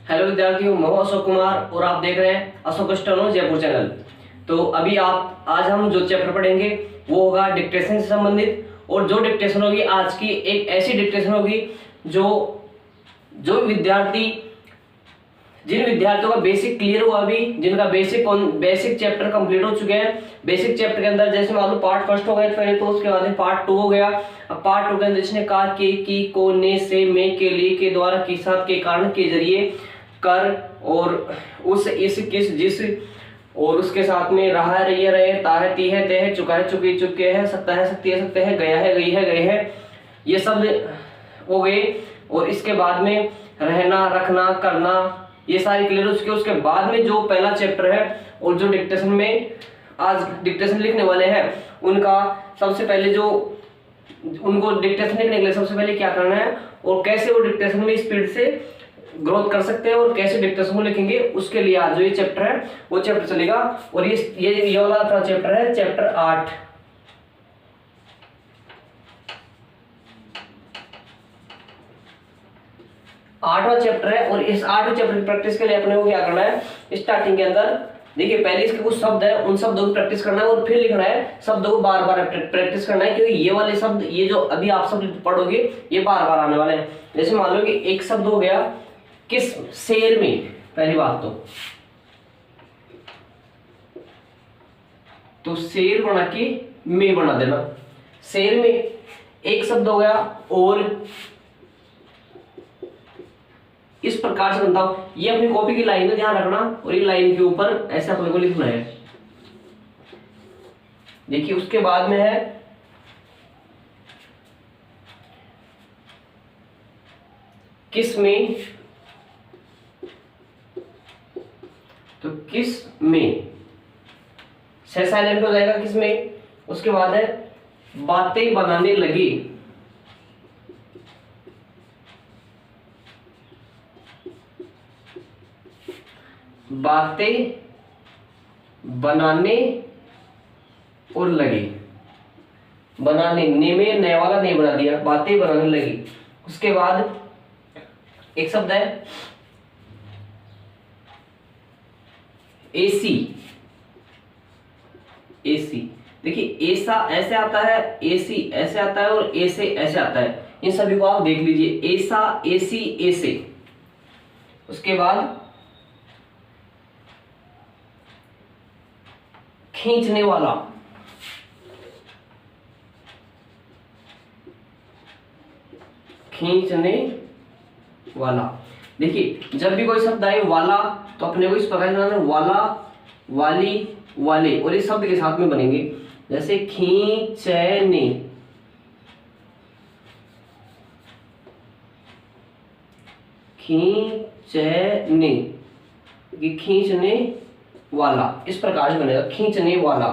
Hello विद्यार्थियों, मैं हूं अशोक कुमार और आप देख रहे हैं अशोक स्टेनो जयपुर चैनल। तो अभी आज हम जो चैप्टर पढ़ेंगे वो होगा डिक्टेशन से संबंधित। और जो डिक्टेशन होगी आज की एक ऐसी डिक्टेशन होगी जो जो विद्यार्थी जिन विद्यार्थियों का बेसिक क्लियर हुआ, अभी जिनका बेसिक चैप्टर कंप्लीट हो चुके हैं। बेसिक चैप्टर के अंदर जैसे मान लो पार्ट फर्स्ट हो गया पहले, तो उसके बाद में पार्ट 2 हो गया। अब पार्ट 2 के अंदर जिसने कहा के, की, को, ने, से, में, के, लिए, के, द्वारा, के साथ, के कारण, के जरिए, कर और उस, इस, किस, जिस और उसके साथ में रहा है, रही है, रहे, ता है, ती है, ते है, चुका है, चुकी, चुके हैं, सकता है, सकती है, सकते हैं, गया है, गई है, गए हैं, ये सब हो गए। और इसके बाद में रहना, रखना, करना, ये सारी क्लियर हो चुकी है। उसके बाद में जो पहला चैप्टर है और जो डिक्टेशन में आज डिक्टेशन लिखने वाले हैं उनका सबसे पहले उनको डिक्टेशन लिखने के लिए सबसे पहले क्या करना है और कैसे वो डिक्टेशन में स्पीड से ग्रोथ कर सकते हैं और कैसे डिक्टेशन को लिखेंगे, उसके लिए आज जो ये चैप्टर है वो चैप्टर चलेगा। और ये वाला अपना चैप्टर है चैप्टर 8। आठवां चैप्टर है और इस 8वें चैप्टर की प्रैक्टिस के लिए अपने को क्या करना है, स्टार्टिंग के अंदर देखिए पहले इसके कुछ शब्द है, उन शब्दों की प्रैक्टिस करना है और फिर लिखना है। शब्दों को बार बार प्रैक्टिस करना है क्योंकि ये वाले शब्द, ये जो अभी आप शब्द पढ़ोगे ये बार बार आने वाले हैं। जैसे मान लो कि एक शब्द हो गया किस, शेर में। पहली बात तो शेर बना के में बना देना। शेर में एक शब्द हो गया और इस प्रकार से बनता हूं। ये अपनी कॉपी की लाइन है, ध्यान रखना। और ये लाइन के ऊपर ऐसा अपने को लिखना है। देखिए उसके बाद में है किस में, तो किस में साइलेंट हो जाएगा किस में। उसके बाद है बातें बनाने लगी। बातें बनाने और लगी। बनाने, ने में नए वाला नहीं बना दिया, बातें बनाने लगी। उसके बाद एक शब्द है एसी। एसी देखिए ऐसा ऐसे आता है, एसी ऐसे आता है और ऐसे ऐसे आता है। इन सभी को आप देख लीजिए, ऐसा, एसी, ऐसे। उसके बाद खींचने वाला। खींचने वाला। देखिए जब भी कोई शब्द आए वाला तो अपने को इस प्रकार से वाला, वाली, वाले और इस शब्द के साथ में बनेंगे। जैसे खींचने, खींचने, खींचने वाला, इस प्रकार से बनेगा खींचने वाला।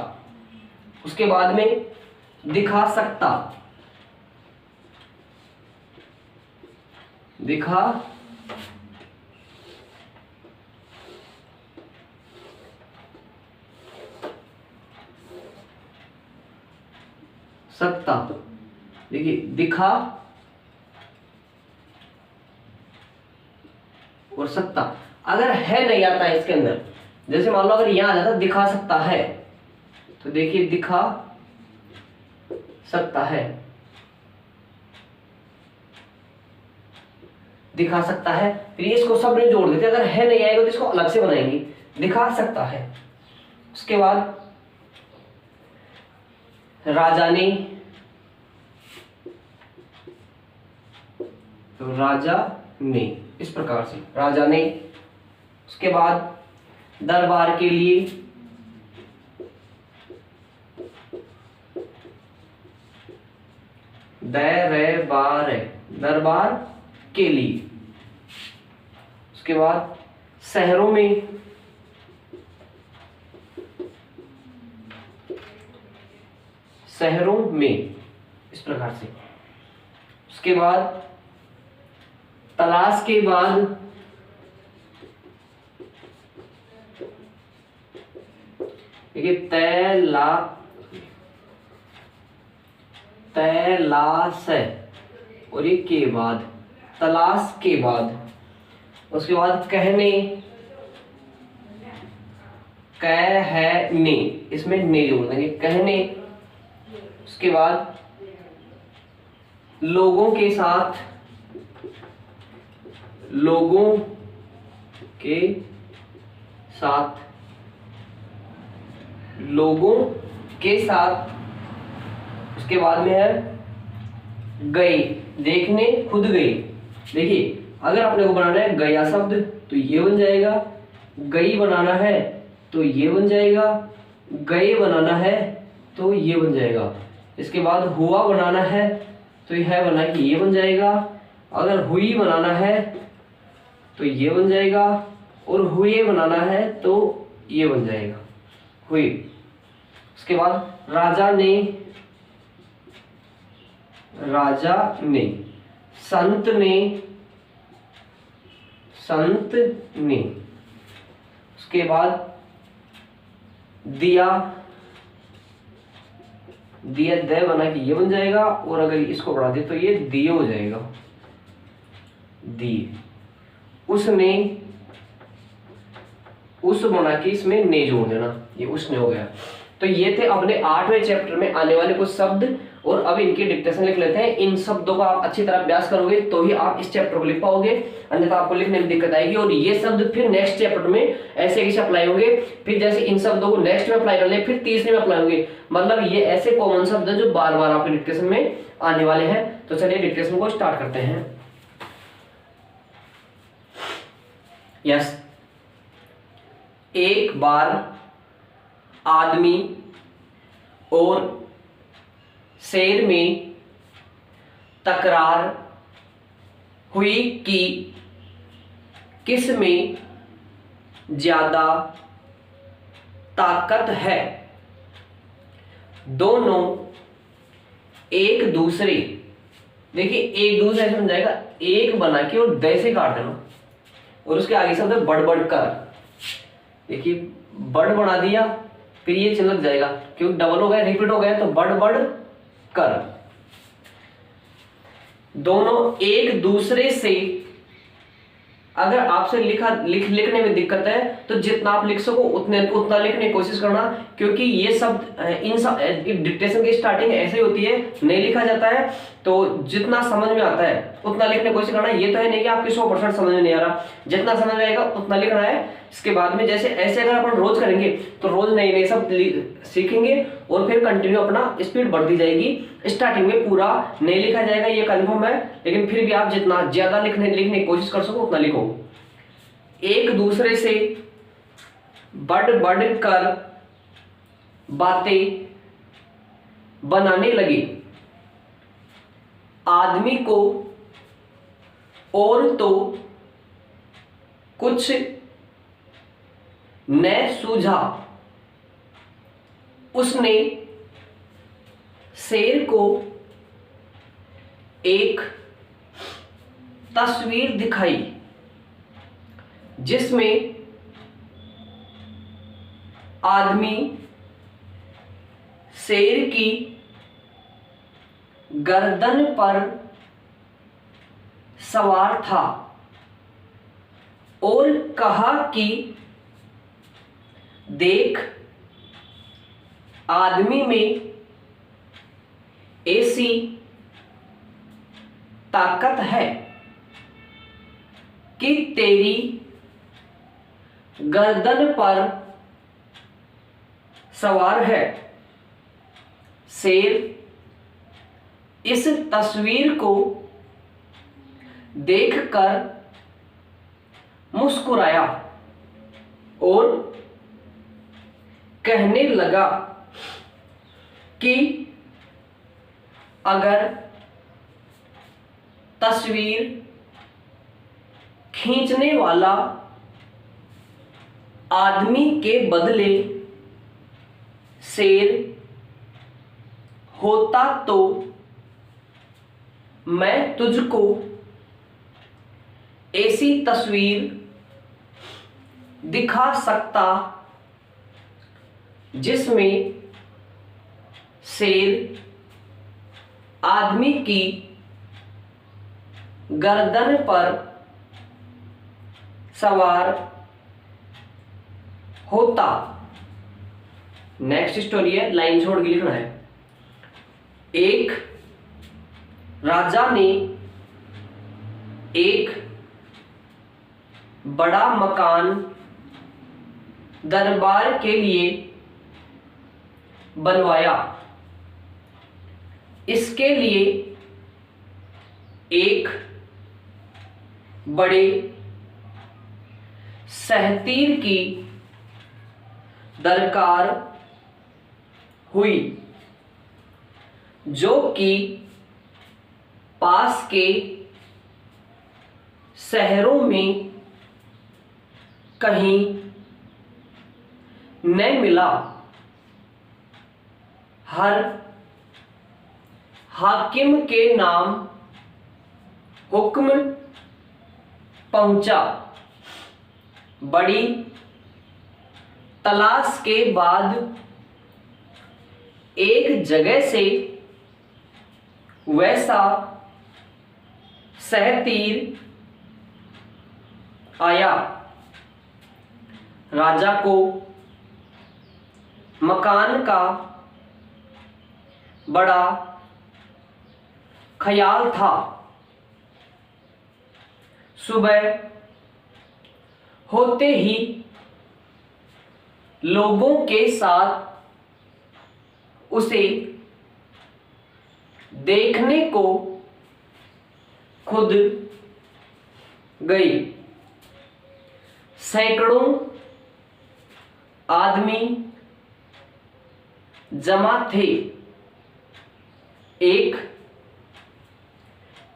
उसके बाद में दिखा सकता। दिखा सकता। देखिए दिखा और सकता। अगर है नहीं आता है इसके अंदर, जैसे मान लो अगर यहां आ जाता दिखा सकता है, तो देखिए दिखा सकता है, दिखा सकता है। फिर इसको सब में जोड़ देते। अगर है नहीं आएगा तो इसको अलग से बनाएंगे, दिखा सकता है। उसके बाद राजा ने, तो राजा ने, इस प्रकार से राजा ने। उसके बाद दरबार के लिए, दरबार, दरबार के लिए। उसके बाद शहरों में, शहरों में, इस प्रकार से। उसके बाद तलाश के बाद, देखिए तलाश है और ये के बाद, तलाश के बाद। उसके बाद कहने, कहने, इसमें ने जोड़ देंगे, कहने। उसके बाद लोगों के साथ, लोगों के साथ, लोगों के साथ। उसके बाद में है गए, देखने, खुद गए। देखिए अगर आपने को बनाना है गया शब्द तो ये बन जाएगा, गई बनाना है तो ये बन जाएगा, गए बनाना है तो ये बन जाएगा। इसके बाद हुआ बनाना है तो यह बना कि ये बन जाएगा, अगर हुई बनाना है तो ये बन जाएगा, और हुए बनाना है तो ये बन जाएगा, हुए। उसके बाद राजा ने, राजा ने, संत ने, संत ने। उसके बाद दिया, दिया दे बना कि ये बन जाएगा, और अगर इसको बढ़ा दे तो ये दिए हो जाएगा, दिए। उसने, उस बना के इसमें ने जोड़ देना, ये उसने हो गया। तो ये थे अपने 8वें चैप्टर में आने वाले कुछ शब्द, और अब इनकी डिक्टेशन लिख लेते हैं। इन शब्दों का आप अच्छी तरह अभ्यास करोगे तो ही आप इस चैप्टर को लिख पाओगे, अन्यथा आपको लिखने में दिक्कत आएगी। और ये शब्द फिर नेक्स्ट चैप्टर में ऐसे कैसे अप्लाई होंगे, फिर जैसे इन शब्दों को नेक्स्ट में अप्लाई कर ले फिर तीसरे में अप्लाई होंगे। मतलब ये ऐसे कॉमन शब्द हैं जो बार बार आपके डिक्टेशन में आने वाले हैं। तो चलिए डिक्टेशन को स्टार्ट करते हैं। यस, एक बार आदमी और शेर में तकरार हुई कि किस में ज्यादा ताकत है। दोनों एक दूसरे, देखिए एक दूसरे ऐसे समझाएगा, एक बना के और दे से काट देना, और उसके आगे शब्द बड़ कर। देखिए बड़ बना दिया, फिर ये चिल्लक जाएगा क्योंकि डबल हो गया, रिपीट हो गया, तो बड़ कर। दोनों एक दूसरे से, अगर आपसे लिखने में दिक्कत है तो जितना आप लिख सको उतना लिखने की कोशिश करना, क्योंकि ये शब्द इन सब डिक्टेशन की स्टार्टिंग ऐसे ही होती है, नहीं लिखा जाता है, तो जितना समझ में आता है उतना लिखने की कोशिश करना। ये तो है नहीं कि आपकी 100% समझ में नहीं आ रहा, जितना समझ में आएगा उतना लिखना है। इसके बाद में जैसे ऐसे अगर अपन रोज करेंगे तो रोज नए नए शब्द सीखेंगे, और फिर कंटिन्यू अपना स्पीड बढ़ती जाएगी। स्टार्टिंग में पूरा नहीं लिखा जाएगा, ये कन्फर्म है, लेकिन फिर भी आप जितना ज्यादा लिखने की कोशिश कर सको उतना लिखो। एक दूसरे से बढ़ कर बातें बनाने लगे। आदमी को और तो कुछ न सूझा, उसने शेर को एक तस्वीर दिखाई जिसमें आदमी शेर की गर्दन पर सवार था और कहा कि देख, आदमी में ऐसी ताकत है कि तेरी गर्दन पर सवार है। शेर इस तस्वीर को देखकर मुस्कुराया और कहने लगा कि अगर तस्वीर खींचने वाला आदमी के बदले शेर होता तो मैं तुझको ऐसी तस्वीर दिखा सकता जिसमें शेर आदमी की गर्दन पर सवार होता। नेक्स्ट स्टोरी है, लाइन छोड़ के लिखना है। एक राजा ने एक बड़ा मकान दरबार के लिए बनवाया। इसके लिए एक बड़े सहतीर की दरकार हुई, जो कि पास के शहरों में कहीं न मिला। हर हाकिम के नाम हुक्म पहुंचा। बड़ी तलाश के बाद एक जगह से वैसा सहतीर आया। राजा को मकान का बड़ा ख्याल था। सुबह होते ही लोगों के साथ उसे देखने को खुद गई। सैकड़ों आदमी जमा थे। एक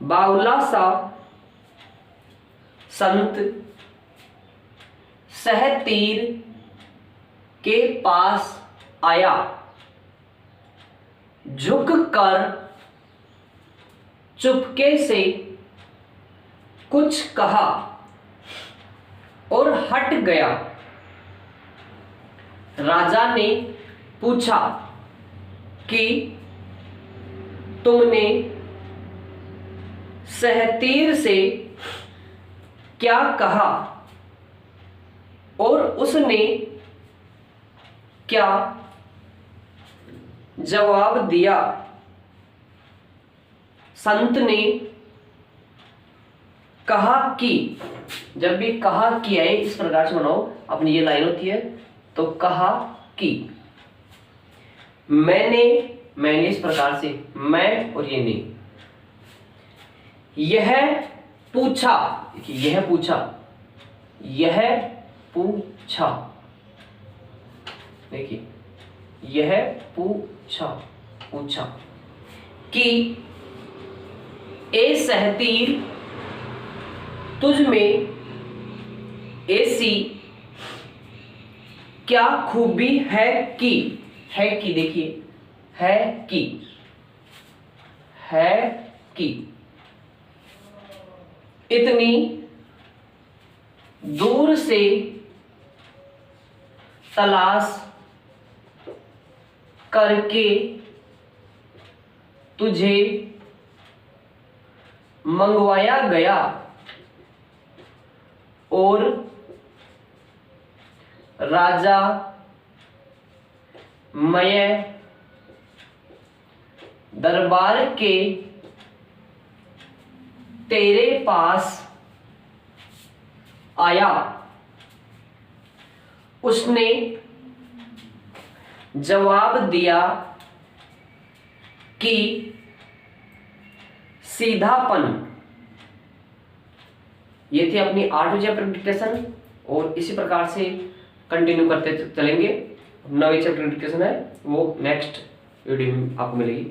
बावला सा संत सहतीर के पास आया। झुक कर चुपके से कुछ कहा और हट गया। राजा ने पूछा कि तुमने सहतीर से क्या कहा और उसने क्या जवाब दिया? संत ने कहा कि, जब भी कहा कि है इस प्रकार से बनाओ, अपनी ये लाइन होती है तो कहा कि। मैंने इस प्रकार से, मैं और ये नहीं। यह पूछा, यह पूछा, यह पूछा, देखिए यह पूछा कि ए सहतीर, तुझ में ऐसी क्या खूबी है कि, देखिए है कि इतनी दूर से तलाश करके तुझे मंगवाया गया और राजा मैं दरबार के तेरे पास आया। उसने जवाब दिया कि सीधापन। ये थी अपनी 8वीं चैप्टर डिक्टेशन और इसी प्रकार से कंटिन्यू करते चलेंगे। 9वीं चैप्टर डिक्टेशन है वो नेक्स्ट वीडियो में आपको मिलेगी।